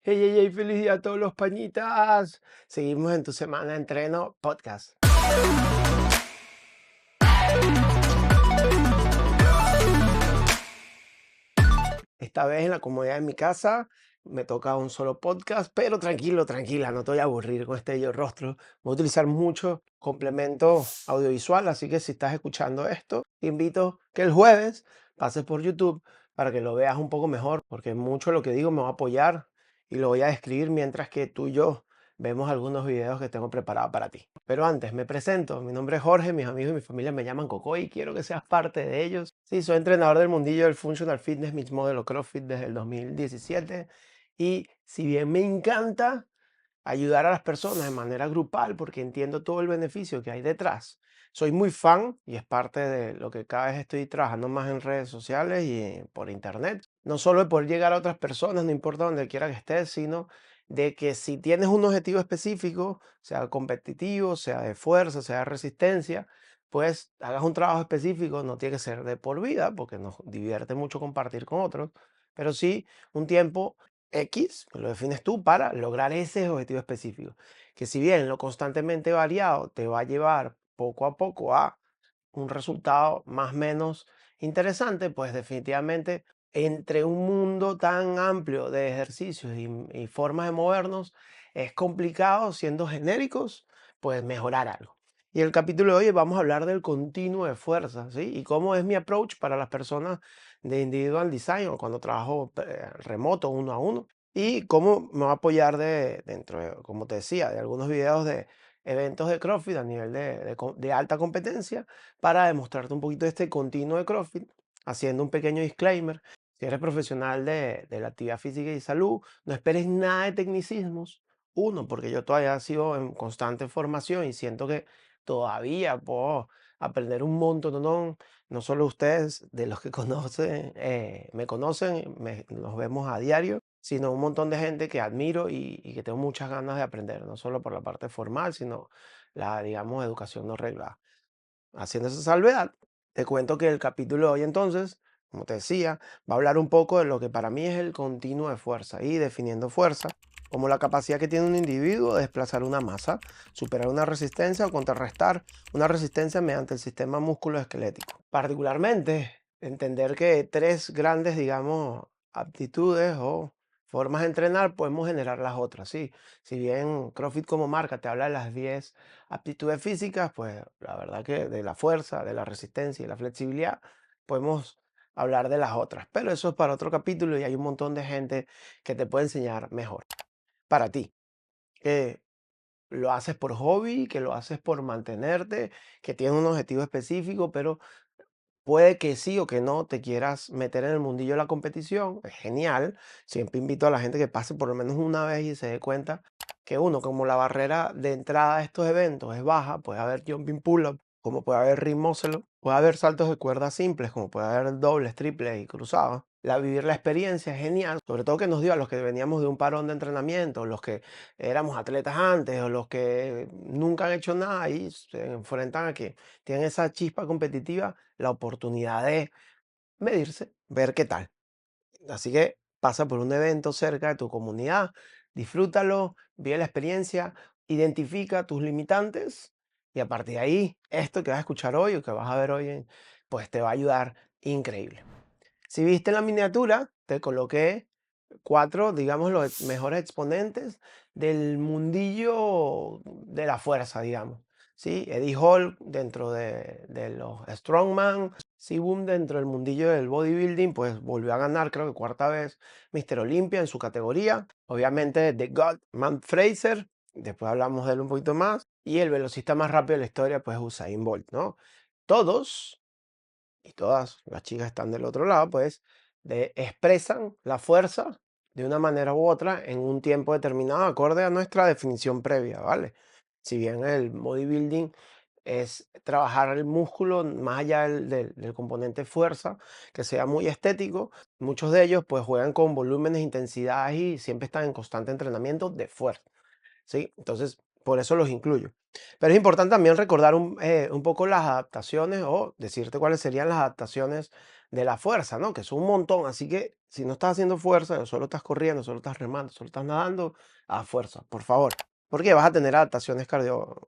Hey, hey, hey, feliz día a todos los pañitas. Seguimos en tu semana de entreno podcast. Esta vez en la comodidad de mi casa me toca un solo podcast, pero tranquilo, tranquila, no te voy a aburrir con este yo rostro. Voy a utilizar mucho complemento audiovisual, así que si estás escuchando esto, te invito que el jueves pases por YouTube para que lo veas un poco mejor, porque mucho de lo que digo me va a apoyar y lo voy a describir mientras que tú y yo vemos algunos videos que tengo preparados para ti. Pero antes, me presento. Mi nombre es Jorge, mis amigos y mi familia me llaman Coco y quiero que seas parte de ellos. Sí, soy entrenador del mundillo del Functional Fitness, Mixed Model o CrossFit desde el 2017. Y si bien me encanta ayudar a las personas de manera grupal porque entiendo todo el beneficio que hay detrás, soy muy fan y es parte de lo que cada vez estoy trabajando más en redes sociales y por internet. No solo de poder llegar a otras personas, no importa donde quiera que estés, sino de que si tienes un objetivo específico, sea competitivo, sea de fuerza, sea de resistencia, pues hagas un trabajo específico, no tiene que ser de por vida, porque nos divierte mucho compartir con otros, pero sí un tiempo X, que lo defines tú para lograr ese objetivo específico. Que si bien lo constantemente variado te va a llevar poco a poco a un resultado más o menos interesante, pues definitivamente entre un mundo tan amplio de ejercicios y formas de movernos, es complicado siendo genéricos, pues mejorar algo. Y el capítulo de hoy vamos a hablar del continuo de fuerza, ¿sí? Y cómo es mi approach para las personas de individual design o cuando trabajo remoto, uno a uno. Y cómo me va a apoyar dentro, como te decía, de algunos videos de eventos de CrossFit a nivel de alta competencia para demostrarte un poquito este continuo de CrossFit, haciendo un pequeño disclaimer. Si eres profesional de la actividad física y salud, no esperes nada de tecnicismos. Uno, porque yo todavía sigo en constante formación y siento que todavía puedo aprender un montón, no solo ustedes, de los que conocen, me conocen, nos vemos a diario, sino un montón de gente que admiro y que tengo muchas ganas de aprender, no solo por la parte formal, sino la, digamos, educación no reglada. Haciendo esa salvedad, te cuento que el capítulo de hoy entonces, como te decía, va a hablar un poco de lo que para mí es el continuo de fuerza y definiendo fuerza como la capacidad que tiene un individuo de desplazar una masa, superar una resistencia o contrarrestar una resistencia mediante el sistema músculo-esquelético. Particularmente, entender que tres grandes, digamos, aptitudes o formas de entrenar podemos generar las otras, sí. Si bien CrossFit como marca te habla de las 10 aptitudes físicas, pues la verdad que de la fuerza, de la resistencia y la flexibilidad, podemos hablar de las otras. Pero eso es para otro capítulo y hay un montón de gente que te puede enseñar mejor. Para ti, que lo haces por hobby, que lo haces por mantenerte, que tienes un objetivo específico, pero puede que sí o que no te quieras meter en el mundillo de la competición, es genial. Siempre invito a la gente que pase por lo menos una vez y se dé cuenta que uno, como la barrera de entrada a estos eventos es baja, puede haber jumping pull-up, como puede haber ring muscle up, puede haber saltos de cuerda simples, como puede haber dobles, triples y cruzados. Vivir la experiencia es genial, sobre todo que nos dio a los que veníamos de un parón de entrenamiento, los que éramos atletas antes o los que nunca han hecho nada y se enfrentan a que tienen esa chispa competitiva, la oportunidad de medirse, ver qué tal. Así que pasa por un evento cerca de tu comunidad, disfrútalo, vive la experiencia, identifica tus limitantes y a partir de ahí, esto que vas a escuchar hoy o que vas a ver hoy, pues te va a ayudar increíble. Si viste la miniatura, te coloqué cuatro, digamos, los mejores exponentes del mundillo de la fuerza, digamos. ¿Sí? Eddie Hall dentro de los Strongman, Boom dentro del mundillo del bodybuilding, pues volvió a ganar, creo que cuarta vez, Mr. Olympia en su categoría. Obviamente, The God, Matt Fraser, después hablamos de él un poquito más. Y el velocista más rápido de la historia, pues Usain Bolt, ¿no? Todos y todas las chicas están del otro lado, pues expresan la fuerza de una manera u otra en un tiempo determinado, acorde a nuestra definición previa, ¿vale? Si bien el bodybuilding es trabajar el músculo más allá del componente fuerza, que sea muy estético, muchos de ellos pues juegan con volúmenes, intensidades y siempre están en constante entrenamiento de fuerza. ¿Sí? Entonces, por eso los incluyo. Pero es importante también recordar un poco las adaptaciones o decirte cuáles serían las adaptaciones de la fuerza, ¿no? Que son un montón. Así que si no estás haciendo fuerza, solo estás corriendo, solo estás remando, solo estás nadando, haz fuerza, por favor. Porque vas a tener adaptaciones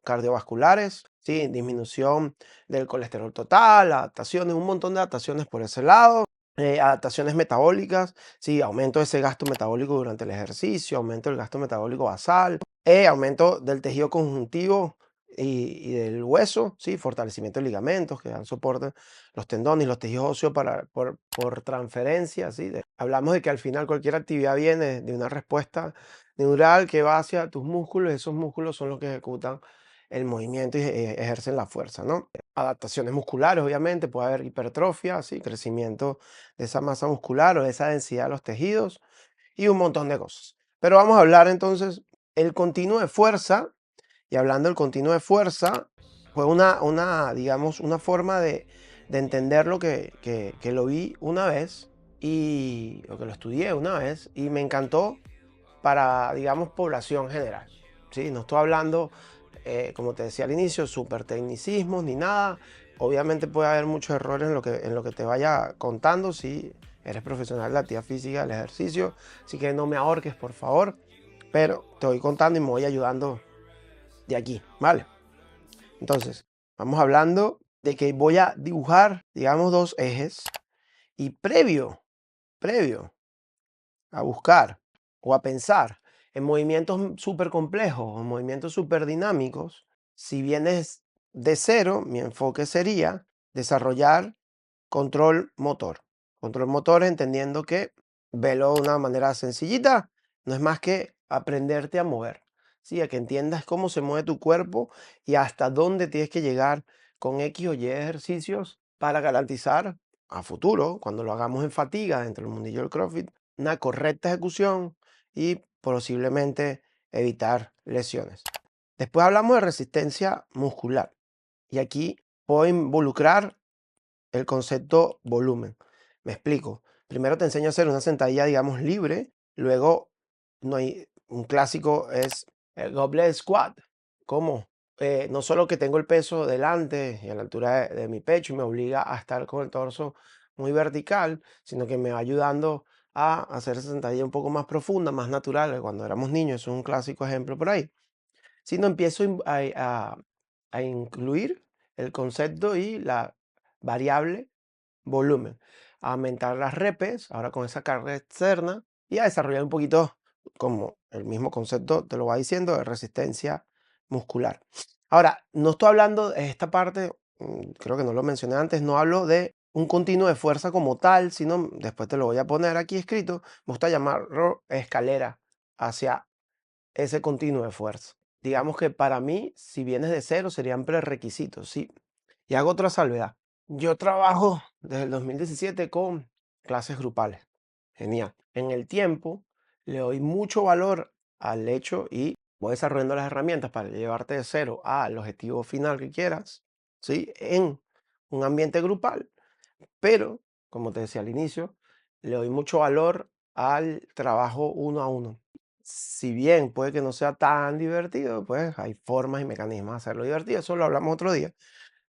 cardiovasculares, ¿sí? Disminución del colesterol total, adaptaciones, un montón de adaptaciones por ese lado. Adaptaciones metabólicas, sí, aumento de ese gasto metabólico durante el ejercicio, aumento del gasto metabólico basal, aumento del tejido conjuntivo y del hueso, sí, fortalecimiento de ligamentos que dan soporte, los tendones, los tejidos óseos por transferencia, sí. Hablamos de que al final cualquier actividad viene de una respuesta neural que va hacia tus músculos, esos músculos son los que ejecutan el movimiento y ejercen la fuerza, ¿no? Adaptaciones musculares, obviamente, puede haber hipertrofia, ¿sí? Crecimiento de esa masa muscular o de esa densidad de los tejidos y un montón de cosas. Pero vamos a hablar entonces el continuo de fuerza, y hablando del continuo de fuerza, fue digamos, una forma de entender lo que lo vi una vez y o que lo estudié una vez y me encantó para, digamos, población general. ¿Sí? No estoy hablando, como te decía al inicio, súper tecnicismos ni nada. Obviamente puede haber muchos errores en lo que te vaya contando si eres profesional de la actividad física, del ejercicio. Así que no me ahorques, por favor. Pero te voy contando y me voy ayudando de aquí, ¿vale? Entonces, vamos hablando de que voy a dibujar, digamos, dos ejes y previo a buscar o a pensar en movimientos súper complejos o movimientos súper dinámicos, si vienes de cero, mi enfoque sería desarrollar control motor. Control motor entendiendo que, velo de una manera sencillita, no es más que aprenderte a mover, ¿sí? A que entiendas cómo se mueve tu cuerpo y hasta dónde tienes que llegar con X o Y ejercicios para garantizar a futuro, cuando lo hagamos en fatiga dentro del mundillo del CrossFit, una correcta ejecución y posiblemente evitar lesiones. Después hablamos de resistencia muscular y aquí puedo involucrar el concepto volumen. Me explico. Primero te enseño a hacer una sentadilla, digamos, libre. Luego, no hay, un clásico es el goblet squat. ¿Cómo? No solo que tengo el peso delante y a la altura de mi pecho y me obliga a estar con el torso muy vertical, sino que me va ayudando a hacer esa sentadilla un poco más profunda, más natural, que cuando éramos niños. Es un clásico ejemplo por ahí. Si no empiezo a incluir el concepto y la variable volumen, a aumentar las repes, ahora con esa carga externa, y a desarrollar un poquito, como el mismo concepto te lo va diciendo, de resistencia muscular. Ahora, no estoy hablando de esta parte, creo que no lo mencioné antes, no hablo de un continuo de fuerza como tal, sino después te lo voy a poner aquí escrito, me gusta llamarlo escalera hacia ese continuo de fuerza. Digamos que para mí, si vienes de cero, serían prerequisitos, sí. Y hago otra salvedad. Yo trabajo desde el 2017 con clases grupales. Genial. En el tiempo le doy mucho valor al hecho y voy desarrollando las herramientas para llevarte de cero al objetivo final que quieras, ¿sí? En un ambiente grupal, pero, como te decía al inicio, le doy mucho valor al trabajo uno a uno. Si bien puede que no sea tan divertido, pues hay formas y mecanismos de hacerlo divertido, eso lo hablamos otro día.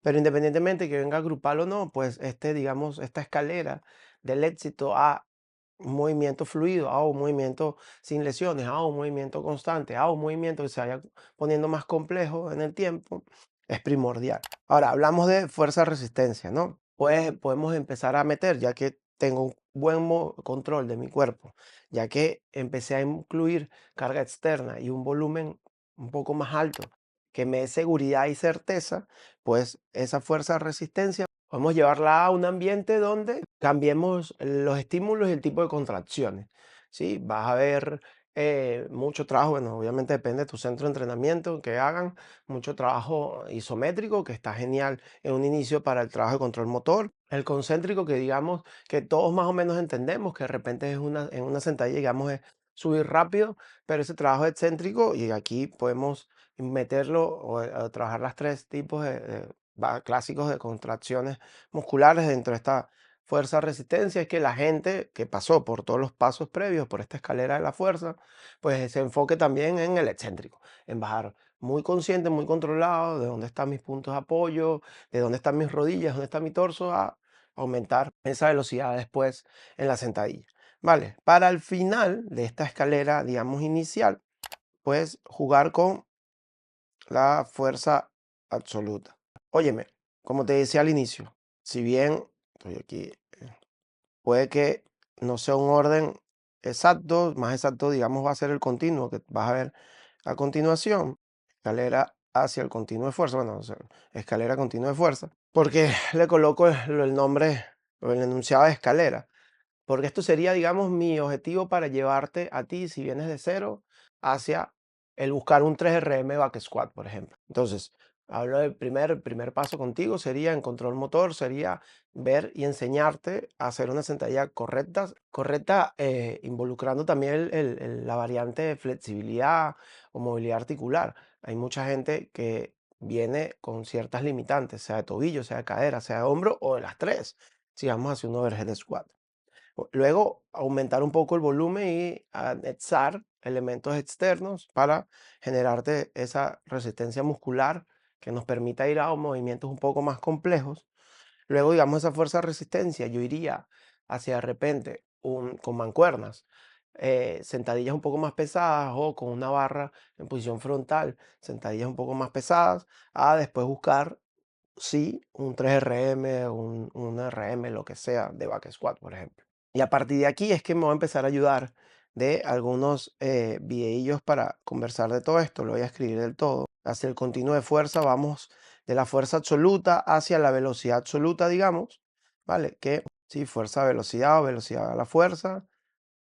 Pero independientemente que venga grupal o no, pues digamos, esta escalera del éxito a un movimiento fluido, a un movimiento sin lesiones, a un movimiento constante, a un movimiento que se vaya poniendo más complejo en el tiempo, es primordial. Ahora, hablamos de fuerza-resistencia, ¿no? Pues podemos empezar a meter, ya que tengo un buen control de mi cuerpo, ya que empecé a incluir carga externa y un volumen un poco más alto que me dé seguridad y certeza, pues esa fuerza-resistencia podemos llevarla a un ambiente donde cambiemos los estímulos y el tipo de contracciones, ¿sí? Vas a ver mucho trabajo, bueno, obviamente depende de tu centro de entrenamiento que hagan, mucho trabajo isométrico, que está genial en un inicio para el trabajo de control motor. El concéntrico, que digamos que todos más o menos entendemos, que de repente en una sentadilla, digamos, es subir rápido, pero ese trabajo excéntrico, y aquí podemos meterlo o trabajar las tres tipos clásicos de contracciones musculares dentro de esta fuerza resistencia, es que la gente que pasó por todos los pasos previos, por esta escalera de la fuerza, pues se enfoque también en el excéntrico, en bajar muy consciente, muy controlado de dónde están mis puntos de apoyo, de dónde están mis rodillas, dónde está mi torso, a aumentar esa velocidad después en la sentadilla. Vale, para el final de esta escalera, digamos, inicial, puedes jugar con la fuerza absoluta. Óyeme, como te decía al inicio, si bien estoy aquí, puede que no sea un orden exacto, más exacto, digamos, va a ser el continuo que vas a ver a continuación, escalera hacia el continuo de fuerza, bueno, o sea, escalera continua de fuerza, porque le coloco el nombre o el enunciado de escalera. Porque esto sería, digamos, mi objetivo para llevarte a ti, si vienes de cero, hacia el buscar un 3RM back squat, por ejemplo. Entonces, hablo del primer paso contigo, sería en control motor, sería ver y enseñarte a hacer una sentadilla correcta, involucrando también la variante de flexibilidad o movilidad articular. Hay mucha gente que viene con ciertas limitantes, sea de tobillo, sea de cadera, sea de hombro o de las tres, si vamos hacia un overhead squat. Luego, aumentar un poco el volumen y anexar elementos externos para generarte esa resistencia muscular que nos permita ir a movimientos un poco más complejos. Luego, digamos, esa fuerza de resistencia, yo iría hacia de repente con mancuernas, sentadillas un poco más pesadas o con una barra en posición frontal, sentadillas un poco más pesadas, a después buscar, sí, un 3RM, un RM, lo que sea, de back squat, por ejemplo. Y a partir de aquí es que me voy a empezar a ayudar de algunos videillos para conversar de todo esto. Lo voy a escribir del todo. Hacia el continuo de fuerza, vamos de la fuerza absoluta hacia la velocidad absoluta, digamos. ¿Vale? Que sí, fuerza a velocidad o velocidad a la fuerza.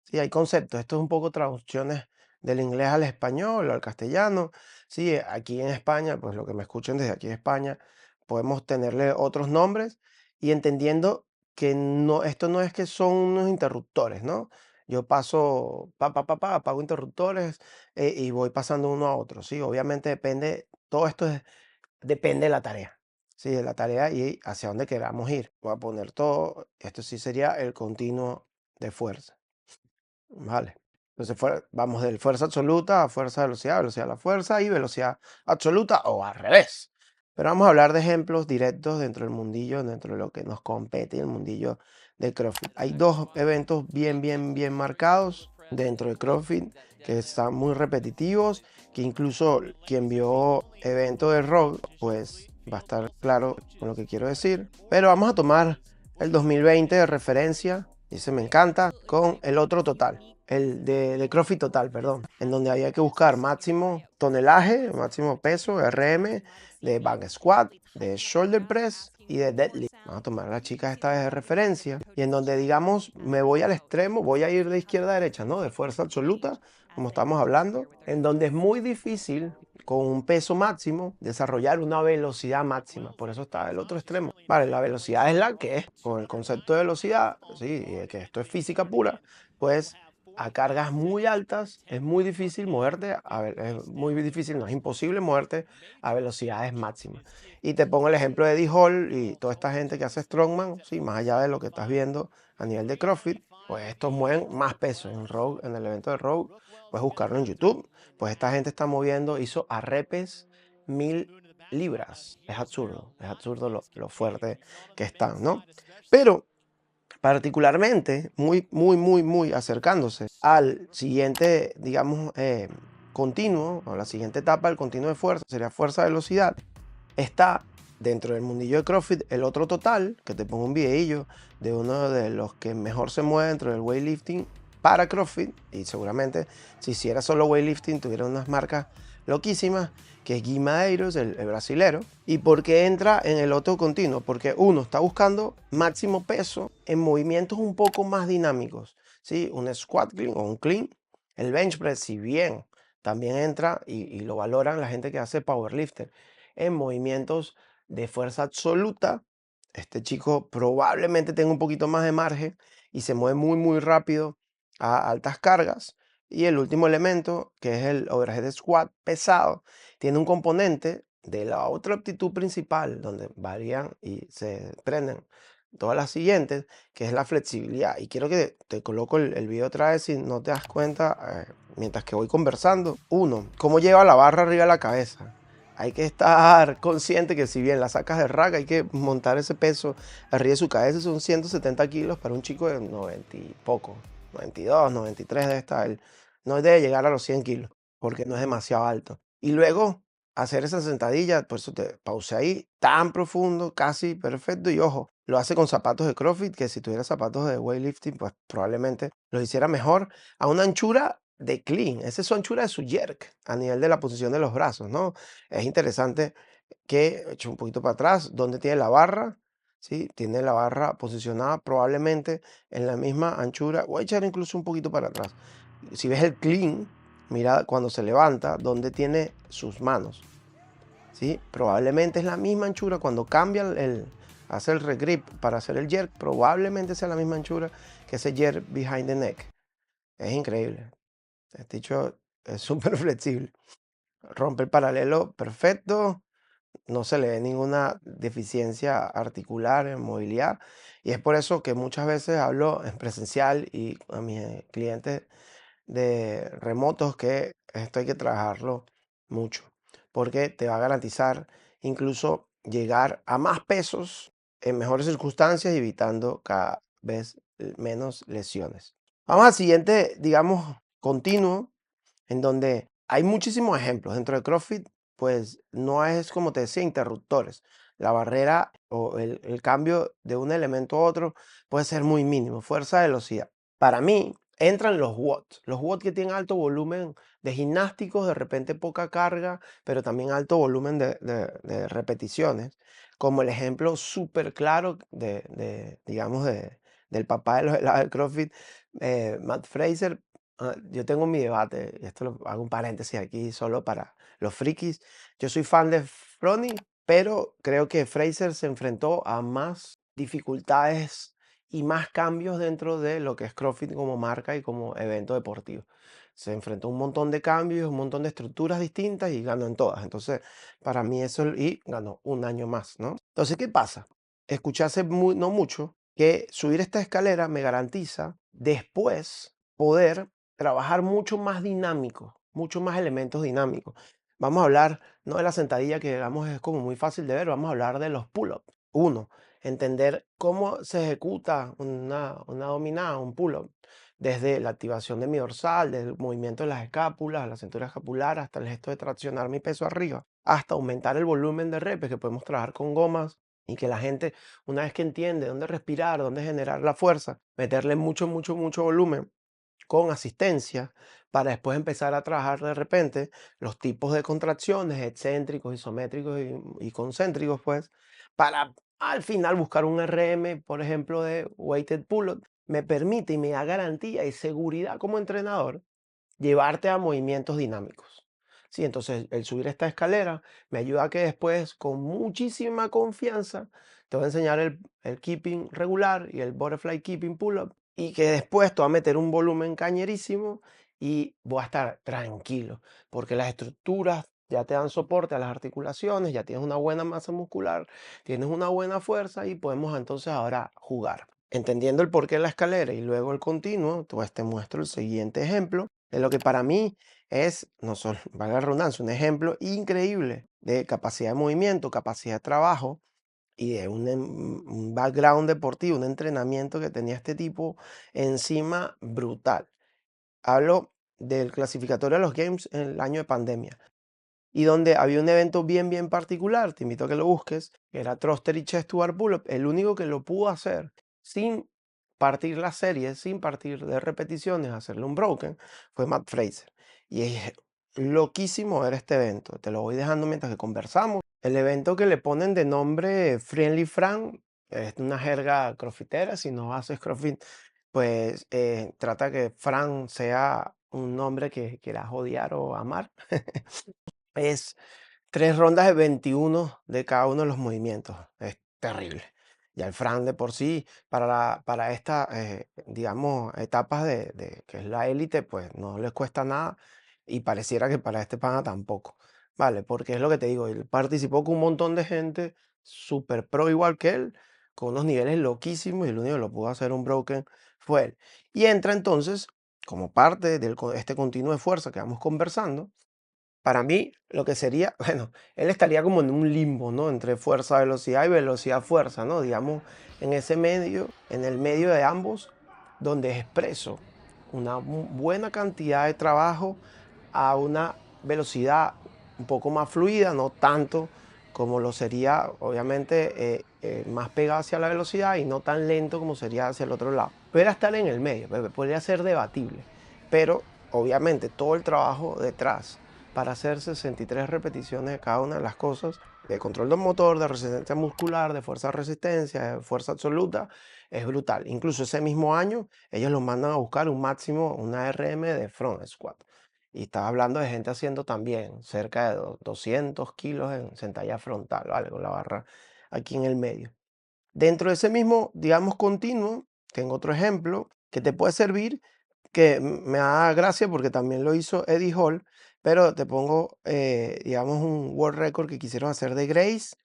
Sí, hay conceptos. Esto es un poco traducciones del inglés al español o al castellano. Sí, aquí en España, pues lo que me escuchen desde aquí de España, podemos tenerle otros nombres y entendiendo que no, esto no es que son unos interruptores, ¿no? Yo paso, apago interruptores y voy pasando uno a otro, ¿sí? Obviamente depende, todo esto depende de la tarea, ¿sí? De la tarea y hacia dónde queramos ir. Voy a poner todo, esto sí sería el continuo de fuerza. Vale. Entonces vamos de fuerza absoluta a fuerza velocidad, velocidad a la fuerza y velocidad absoluta o al revés. Pero vamos a hablar de ejemplos directos dentro del mundillo, dentro de lo que nos compete, el mundillo del CrossFit. Hay dos eventos bien marcados dentro del CrossFit que están muy repetitivos, que incluso quien vio evento de rock, pues va a estar claro con lo que quiero decir. Pero vamos a tomar el 2020 de referencia, y se me encanta, con el otro total, el de CrossFit Total, perdón, en donde había que buscar máximo tonelaje, máximo peso, RM, de back squat, de shoulder press y de deadlift. Vamos a tomar a las chicas esta vez de referencia y en donde digamos me voy al extremo, voy a ir de izquierda a derecha, ¿no? De fuerza absoluta, como estamos hablando, en donde es muy difícil con un peso máximo desarrollar una velocidad máxima. Por eso está el otro extremo. Vale, la velocidad es la que es, con el concepto de velocidad, sí, que esto es física pura, pues a cargas muy altas es muy difícil moverte, a ver, es muy difícil, no es imposible moverte a velocidades máximas. Y te pongo el ejemplo de Eddie Hall y toda esta gente que hace Strongman, sí, más allá de lo que estás viendo a nivel de CrossFit, pues estos mueven más peso en Rogue, en el evento de Rogue, puedes buscarlo en YouTube, pues esta gente está moviendo, hizo a repes 1000 libras, es absurdo lo fuerte que están, ¿no? Pero particularmente, muy acercándose al siguiente, digamos, continuo, o la siguiente etapa del continuo de fuerza, sería fuerza-velocidad, está dentro del mundillo de CrossFit el otro total, que te pongo un videillo de uno de los que mejor se mueve dentro del weightlifting para CrossFit, y seguramente si hiciera solo weightlifting tuviera unas marcas loquísimas, que es Gui Madeiros, el brasilero. ¿Y por qué entra en el otro continuo? Porque uno está buscando máximo peso en movimientos un poco más dinámicos, ¿sí? Un squat clean o un clean. El bench press, si bien también entra y lo valoran la gente que hace powerlifter en movimientos de fuerza absoluta, este chico probablemente tenga un poquito más de margen y se mueve muy rápido a altas cargas. Y el último elemento, que es el overhead squat pesado, tiene un componente de la otra aptitud principal, donde varían y se prenden todas las siguientes, que es la flexibilidad. Y quiero que te coloco el video otra vez si no te das cuenta, mientras que voy conversando. Uno, cómo lleva la barra arriba de la cabeza. hay que estar consciente que si bien la sacas del rack, hay que montar ese peso arriba de su cabeza. Son 170 kilos para un chico de 90 y poco, 92, 93 debe estar. No debe llegar a los 100 kilos, porque no es demasiado alto. Y luego hacer esa sentadilla, por eso te pausé ahí, tan profundo, casi perfecto. Y ojo, lo hace con zapatos de CrossFit, que si tuviera zapatos de weightlifting, pues probablemente lo hiciera mejor a una anchura de clean. Esa es su anchura de su jerk, a nivel de la posición de los brazos, ¿no? Es interesante que eche un poquito para atrás, donde tiene la barra, ¿sí? Tiene la barra posicionada probablemente en la misma anchura. Voy a echar incluso un poquito para atrás. Si ves el clean, mira cuando se levanta, donde tiene sus manos, ¿sí? Probablemente es la misma anchura cuando cambia hace el regrip para hacer el jerk, probablemente sea la misma anchura que ese jerk behind the neck. Es increíble. Este dicho es súper flexible. Rompe el paralelo perfecto, no se le ve ninguna deficiencia articular en movilidad. Y es por eso que muchas veces hablo en presencial y a mis clientes de remotos que esto hay que trabajarlo mucho, porque te va a garantizar incluso llegar a más pesos en mejores circunstancias, evitando cada vez menos lesiones. Vamos al siguiente, digamos, continuo en donde hay muchísimos ejemplos. Dentro de CrossFit, pues no es como te decía, interruptores. La barrera o el cambio de un elemento a otro puede ser muy mínimo, fuerza, velocidad. Para mí, entran los watts. Los watts que tienen alto volumen de gimnásticos, de repente poca carga, pero también alto volumen de repeticiones. Como el ejemplo súper claro digamos, del papá de los helados del CrossFit, Matt Fraser. Yo tengo mi debate, y esto lo hago un paréntesis aquí solo para los frikis. Yo soy fan de Froning, pero creo que Fraser se enfrentó a más dificultades y más cambios dentro de lo que es CrossFit como marca y como evento deportivo. Se enfrentó a un montón de cambios, un montón de estructuras distintas y ganó en todas. Entonces, para mí eso, y ganó un año más, ¿no? Entonces, ¿qué pasa? Escuché hace no mucho que subir esta escalera me garantiza después poder trabajar mucho más dinámico, muchos más elementos dinámicos. Vamos a hablar, no de la sentadilla que digamos es como muy fácil de ver, vamos a hablar de los pull-ups. Uno, entender cómo se ejecuta una dominada, un pull-up, desde la activación de mi dorsal, desde el movimiento de las escápulas, la cintura escapular, hasta el gesto de traccionar mi peso arriba, hasta aumentar el volumen de repes, que podemos trabajar con gomas y que la gente, una vez que entiende dónde respirar, dónde generar la fuerza, meterle mucho, mucho, mucho volumen con asistencia para después empezar a trabajar de repente los tipos de contracciones excéntricos, isométricos y concéntricos, pues, para al final buscar un RM, por ejemplo, de weighted pull-up, me permite y me da garantía y seguridad como entrenador llevarte a movimientos dinámicos. Sí, entonces el subir esta escalera me ayuda a que después, con muchísima confianza, te voy a enseñar el keeping regular y el butterfly keeping pull-up, y que después te voy a meter un volumen cañerísimo y voy a estar tranquilo, porque las estructuras ya te dan soporte a las articulaciones, ya tienes una buena masa muscular, tienes una buena fuerza y podemos entonces ahora jugar. Entendiendo el porqué de la escalera y luego el continuo, pues te muestro el siguiente ejemplo de lo que para mí es, no solo, valga la redundancia, un ejemplo increíble de capacidad de movimiento, capacidad de trabajo y de un background deportivo, un entrenamiento que tenía este tipo encima brutal. Hablo del clasificatorio de los Games en el año de pandemia y donde había un evento bien, bien particular, te invito a que lo busques, que era Thruster y Chest to Bar Pull-Up. El único que lo pudo hacer sin partir la serie, sin partir de repeticiones, hacerle un broken, fue Matt Fraser. Y es loquísimo ver este evento. Te lo voy dejando mientras que conversamos. El evento que le ponen de nombre Friendly Frank es una jerga crossfitera. Si no haces crossfit, pues trata que Frank sea un nombre que quieras odiar o amar. Es 3 rondas de 21 de cada uno de los movimientos. Es terrible. Y el Fran de por sí, para esta, digamos, etapas que es la élite, pues no les cuesta nada y pareciera que para este pana tampoco. Vale, porque es lo que te digo, él participó con un montón de gente super pro igual que él, con unos niveles loquísimos y el único que lo pudo hacer un broken fue él. Y entra entonces, como parte de este continuo de fuerza que vamos conversando, Para mí, lo que sería, bueno, él estaría como en un limbo, ¿no? Entre fuerza, velocidad y velocidad, fuerza, ¿no? Digamos, en ese medio, en el medio de ambos, donde expreso una buena cantidad de trabajo a una velocidad un poco más fluida, no tanto como lo sería, obviamente, más pegado hacia la velocidad y no tan lento como sería hacia el otro lado. Podría estar en el medio, podría ser debatible, pero obviamente todo el trabajo detrás para hacer 63 repeticiones de cada una de las cosas, de control del motor, de resistencia muscular, de fuerza resistencia, de fuerza absoluta, es brutal. Incluso ese mismo año, ellos los mandan a buscar un máximo, una RM de front squat. Y estaba hablando de gente haciendo también cerca de 200 kilos en sentadilla frontal, ¿vale? Con la barra aquí en el medio. Dentro de ese mismo, digamos, continuo, tengo otro ejemplo que te puede servir, que me da gracia porque también lo hizo Eddie Hall, pero te pongo, digamos, un world record que quisieron hacer de Grace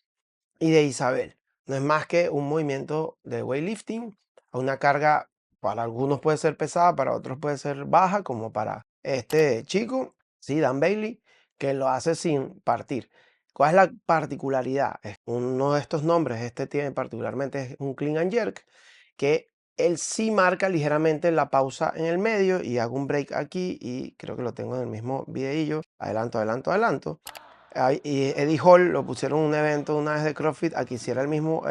y de Isabel. No es más que un movimiento de weightlifting a una carga, para algunos puede ser pesada, para otros puede ser baja, como para este chico, sí, Dan Bailey, que lo hace sin partir. ¿Cuál es la particularidad? Es uno de estos nombres, este tiene particularmente es un clean and jerk, que él sí marca ligeramente la pausa en el medio y hago un break aquí y creo que lo tengo en el mismo videillo. Adelanto, adelanto, adelanto. Y Eddie Hall lo pusieron en un evento una vez de CrossFit a que hiciera el mismo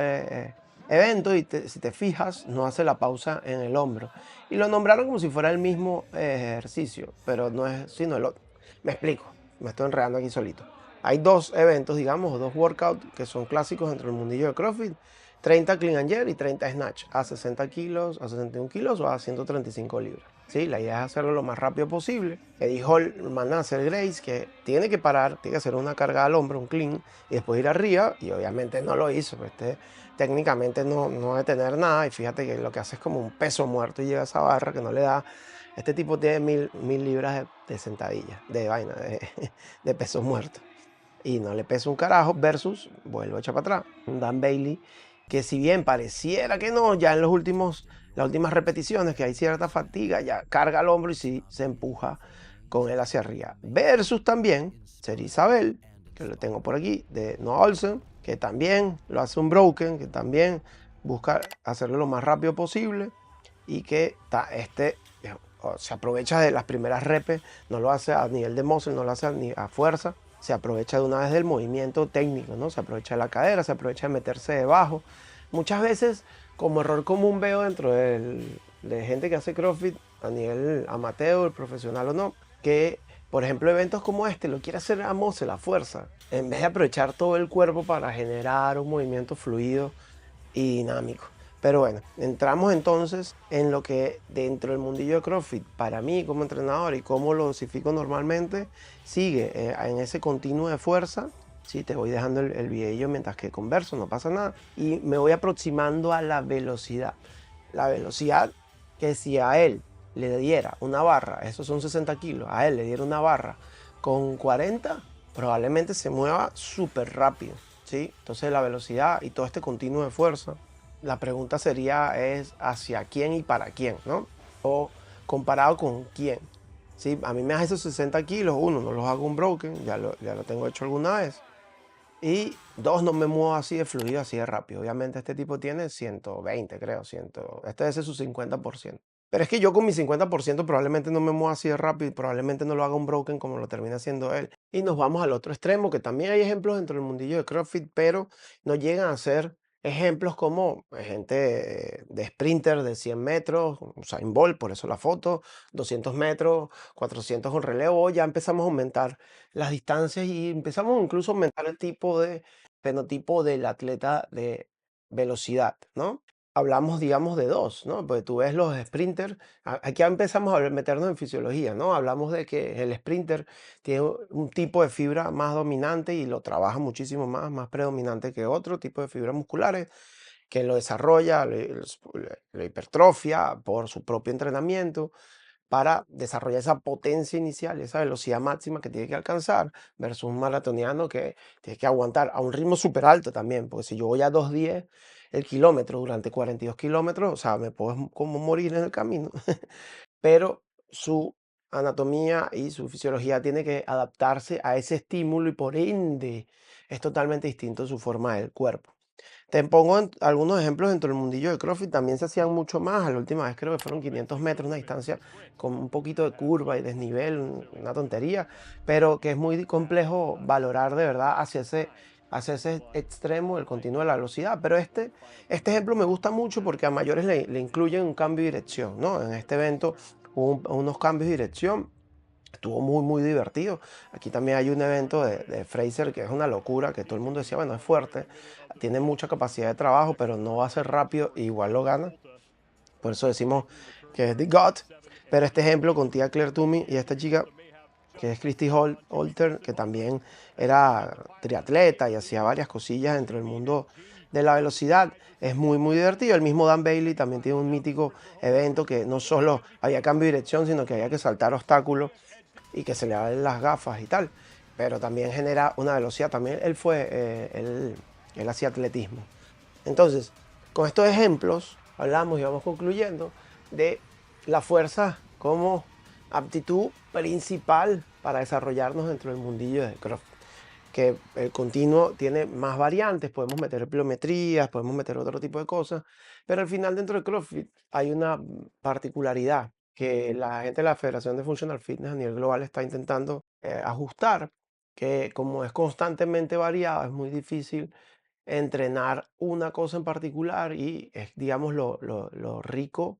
evento y si te fijas, no hace la pausa en el hombro. Y lo nombraron como si fuera el mismo ejercicio, pero no es sino el otro. Me explico, me estoy enredando aquí solito. Hay dos eventos, digamos, o dos workouts que son clásicos dentro del mundillo de CrossFit. 30 clean and jerk y 30 snatch a 60 kilos, a 61 kilos o a 135 libras. Sí, la idea es hacerlo lo más rápido posible. Eddie Hall manda a hacer Grace, que tiene que parar, tiene que hacer una carga al hombro, un clean, y después ir arriba, y obviamente no lo hizo. Pues técnicamente no debe tener nada, y fíjate que lo que hace es como un peso muerto y llega a esa barra que no le da. Este tipo tiene mil libras de sentadilla, de vaina, de peso muerto y no le pesa un carajo, versus, vuelvo a echar para atrás, un Dan Bailey, que si bien pareciera que no, ya en las últimas repeticiones, que hay cierta fatiga, ya carga el hombro y sí se empuja con él hacia arriba. Versus también, ser Isabel, que lo tengo por aquí, de Noah Olsen, que también lo hace un broken, que también busca hacerlo lo más rápido posible y que se aprovecha de las primeras repes, no lo hace a nivel de muscle, no lo hace ni a fuerza, se aprovecha de una vez del movimiento técnico, ¿no? Se aprovecha de la cadera, se aprovecha de meterse debajo. Muchas veces, como error común veo dentro de gente que hace CrossFit a nivel amateur, profesional o no, que por ejemplo eventos como este lo quiere hacer a muscle, a fuerza, en vez de aprovechar todo el cuerpo para generar un movimiento fluido y dinámico. Pero bueno, entramos entonces en lo que dentro del mundillo de CrossFit, para mí como entrenador y cómo lo dosifico normalmente, sigue en ese continuo de fuerza. Sí, te voy dejando el videillo mientras que converso, no pasa nada. Y me voy aproximando a la velocidad. La velocidad que si a él le diera una barra, esos son 60 kilos, a él le diera una barra con 40, probablemente se mueva súper rápido. ¿Sí? Entonces la velocidad y todo este continuo de fuerza, la pregunta sería es hacia quién y para quién, ¿no? O comparado con quién. ¿Sí? A mí me hace esos 60 kilos, uno, no los hago un broken, ya lo tengo hecho alguna vez. Y dos, no me muevo así de fluido, así de rápido. Obviamente este tipo tiene 120, creo, 100. Este es su 50%. Pero es que yo con mi 50% probablemente no me mueva así de rápido y probablemente no lo haga un broken como lo termina haciendo él. Y nos vamos al otro extremo, que también hay ejemplos dentro del mundillo de CrossFit, pero no llegan a ser ejemplos como gente de sprinter de 100 metros, Usain Bolt, por eso la foto, 200 metros, 400 con relevo, ya empezamos a aumentar las distancias y empezamos incluso a aumentar el tipo de fenotipo del atleta de velocidad, ¿no? Hablamos, digamos, de dos, ¿no? Porque tú ves los sprinters, aquí ya empezamos a meternos en fisiología, ¿no? Hablamos de que el sprinter tiene un tipo de fibra más dominante y lo trabaja muchísimo más predominante que otro tipo de fibras musculares, que lo desarrolla, lo hipertrofia por su propio entrenamiento para desarrollar esa potencia inicial, esa velocidad máxima que tiene que alcanzar, versus un maratoniano que tiene que aguantar a un ritmo súper alto también, porque si yo voy a 2:10 el kilómetro durante 42 kilómetros, o sea, me puedo como morir en el camino, pero su anatomía y su fisiología tiene que adaptarse a ese estímulo y por ende es totalmente distinto su forma del cuerpo. Te pongo algunos ejemplos dentro del mundillo de CrossFit. También se hacían mucho más. La última vez creo que fueron 500 metros, una distancia con un poquito de curva y desnivel, una tontería, pero que es muy complejo valorar de verdad hacia ese extremo del continuo de la velocidad. Pero este ejemplo me gusta mucho porque a mayores le incluyen un cambio de dirección, ¿no? En este evento hubo unos cambios de dirección. Estuvo muy, muy divertido. Aquí también hay un evento de Fraser que es una locura, que todo el mundo decía, bueno, es fuerte, tiene mucha capacidad de trabajo, pero no va a ser rápido, igual lo gana. Por eso decimos que es The God. Pero este ejemplo con tía Claire Toomey y esta chica que es Christy Holter, que también era triatleta y hacía varias cosillas dentro del mundo de la velocidad, es muy, muy divertido. El mismo Dan Bailey también tiene un mítico evento que no solo había cambio de dirección, sino que había que saltar obstáculos y que se le dan las gafas y tal, pero también genera una velocidad. También él hacía atletismo. Entonces, con estos ejemplos, hablamos y vamos concluyendo de la fuerza como aptitud principal para desarrollarnos dentro del mundillo de CrossFit. Que el continuo tiene más variantes, podemos meter pliometrías, podemos meter otro tipo de cosas, pero al final dentro de CrossFit hay una particularidad que la gente de la Federación de Functional Fitness a nivel global está intentando ajustar, que como es constantemente variado, es muy difícil entrenar una cosa en particular y es, digamos, lo rico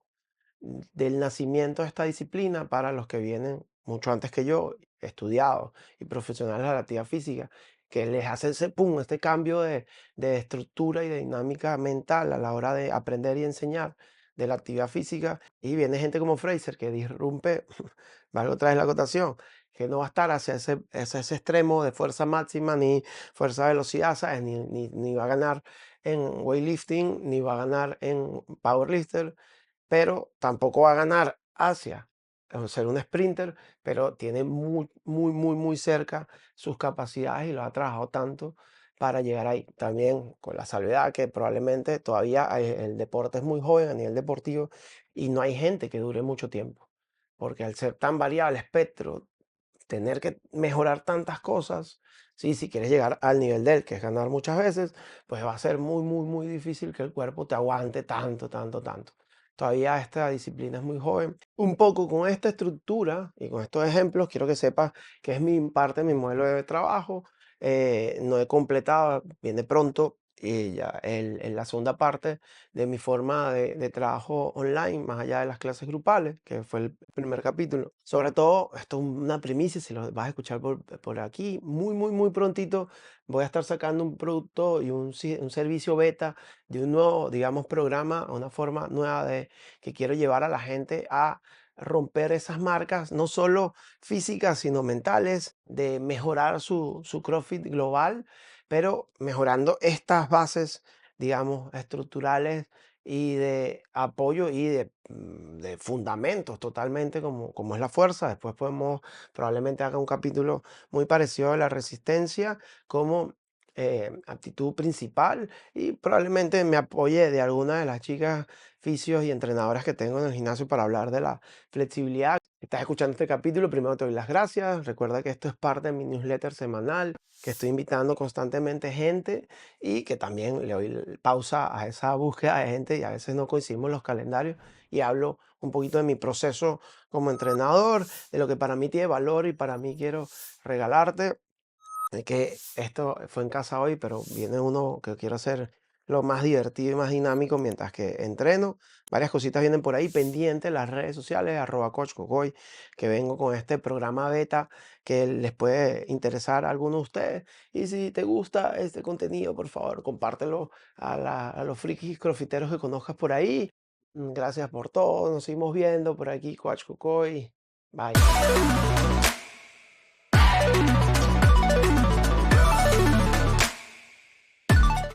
del nacimiento de esta disciplina para los que vienen mucho antes que yo, estudiados y profesionales de la actividad física, que les hace ese pum, este cambio de estructura y de dinámica mental a la hora de aprender y enseñar de la actividad física. Y viene gente como Fraser que disrumpe, valga otra vez la acotación, que no va a estar hacia ese extremo de fuerza máxima ni fuerza velocidad, ¿sabes? Ni va a ganar en weightlifting, ni va a ganar en powerlifter, pero tampoco va a ganar hacia ser un sprinter, pero tiene muy, muy, muy, muy cerca sus capacidades y lo ha trabajado tanto para llegar ahí. También con la salvedad que probablemente todavía el deporte es muy joven a nivel deportivo y no hay gente que dure mucho tiempo, porque al ser tan variable el espectro, tener que mejorar tantas cosas, sí, si quieres llegar al nivel de él, que es ganar muchas veces, pues va a ser muy, muy, muy difícil que el cuerpo te aguante tanto, tanto, tanto. Todavía esta disciplina es muy joven. Un poco con esta estructura y con estos ejemplos, quiero que sepas que es mi parte, mi modelo de trabajo. No he completado, viene pronto. Y ya la segunda parte de mi forma de trabajo online, más allá de las clases grupales, que fue el primer capítulo. Sobre todo, esto es una primicia, si lo vas a escuchar por aquí, muy, muy, muy prontito voy a estar sacando un producto y un servicio beta de un nuevo, digamos, programa, una forma nueva de que quiero llevar a la gente a romper esas marcas, no solo físicas, sino mentales, de mejorar su CrossFit global, pero mejorando estas bases, digamos, estructurales y de apoyo y de fundamentos totalmente como es la fuerza. Después podemos, probablemente haga un capítulo muy parecido a la resistencia como actitud principal y probablemente me apoye de alguna de las chicas fisios y entrenadoras que tengo en el gimnasio para hablar de la flexibilidad. Estás escuchando este capítulo, primero te doy las gracias. Recuerda que esto es parte de mi newsletter semanal, que estoy invitando constantemente gente y que también le doy pausa a esa búsqueda de gente y a veces no coincidimos los calendarios y hablo un poquito de mi proceso como entrenador, de lo que para mí tiene valor y para mí quiero regalarte. Es que esto fue en casa hoy, pero viene uno que quiero hacer lo más divertido y más dinámico mientras que entreno. Varias cositas vienen por ahí pendientes, las redes sociales, @coachcocoy, que vengo con este programa beta que les puede interesar a algunos de ustedes. Y si te gusta este contenido, por favor, compártelo a los frikis crofiteros que conozcas por ahí. Gracias por todo, nos seguimos viendo por aquí, Coach Cocoy. Bye.